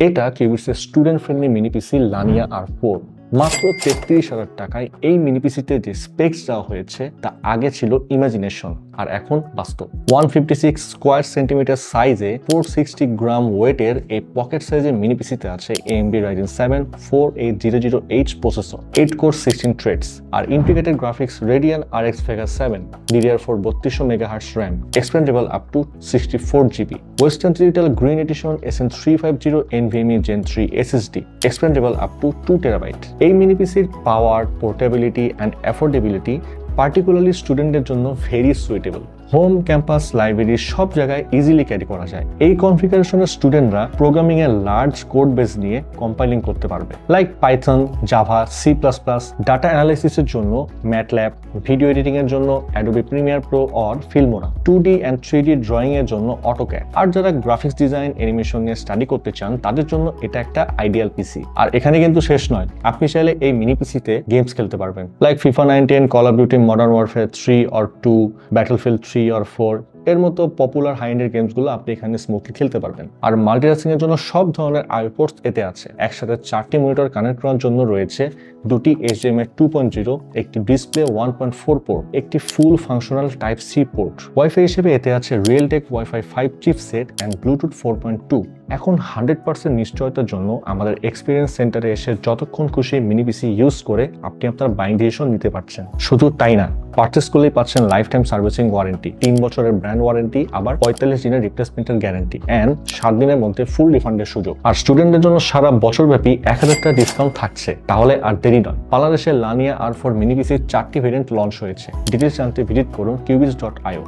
এটা কিউবিটসের student friendly mini PC লানিয়া R4। মাত্র 33,000 টাকায় এই মিনি পিসিতে যে স্পেক্স দেওয়া হয়েছে তা আগে ছিল ইমাজিনেশন আর এখন বাস্তব। 156 স্কোয়ার সেন্টিমিটার সাইজে 460 গ্রাম ওয়েটের এই পকেট সাইজের মিনি পিসিতে আছে AMD Ryzen 7 4800H processor, 8 core 16 threads R integrated graphics Radeon RX Vega 7 DDR4 3200 MHz RAM, expandable up to 64GB, Western Digital Green Edition SN350 NVMe Gen 3 SSD, expandable up to 2TB। এই mini পিসির পাওয়ার, portability and affordability particularly স্টুডেন্টদের জন্য very suitable. Home, campus, library সব জায়গায় easily carry করা যায়। এই কনফিগারেশনের স্টুডেন্টরা প্রোগ্রামিং এর লার্জ কোড বেস নিয়ে কম্পাইলিং করতে পারবে, like Python, Java, C++, data অ্যানালাইসিসের জন্য ম্যাটল্যাব, ভিডিও এডিটিং এর জন্য Adobe Premiere Pro or Filmora, 2D and 3D drawing এর জন্য অটোক্যাড। আর যারা গ্রাফিক্স ডিজাইন, অ্যানিমেশন নিয়ে স্টাডি করতে চান তাদের জন্য এটা একটা আইডিয়াল পিসি। আর এখানে কিন্তু শেষ নয়, আপনি চাইলে এই মিনি পিসিতে গেমস খেলতে পারবেন, like FIFA 19, call of duty modern warfare 3 or 2, battlefield 3 or 4 এর মতো পপুলার হাই এন্ডের গেমসগুলো আপনি এখানে স্মুথলি খেলতে পারবেন। আর মাল্টিটাস্কিং এর জন্য সব ধরনের আইও পোর্টস এতে আছে। একসাথে 4টি মনিটর কানেক্ট করার জন্য রয়েছে দুটি HDMI 2.0, একটি ডিসপ্লে 1.4 পোর্ট, একটি ফুল functional type C port. Wifi হিসেবে এতে আছে Realtek wifi 5 chipset and Bluetooth 4.2। এখন 100% নিশ্চয়তার জন্য আমাদের এক্সপিরিয়েন্স সেন্টারে এসে যতক্ষণ খুশি মিনি পিসি ইউজ করে আপনি আপনার বাইং ডিসিশন নিতে পারছেন। শুধু তাই না, পারচেস করলেই পাচ্ছেন লাইফ টাইম সার্ভিসিং ওয়ারেন্টি, 3 বছরের ব্র্যান্ড ওয়ারেন্টি, আবার 45 দিনের রিপ্লেসমেন্টের গ্যারান্টি অ্যান্ড 7 দিনের মধ্যে ফুল রিফান্ডের সুযোগ। আর স্টুডেন্টদের জন্য সারা বছরব্যাপী 1000 টাকা ডিসকাউন্ট থাকছে। তাহলে আর দেরি নয়, বাংলাদেশের লানিয়া R4 মিনি পিসির 4টি ভেরিয়েন্ট লঞ্চ হয়েছে। ডিটেইলস জানতে ভিজিট করুন qubits.io।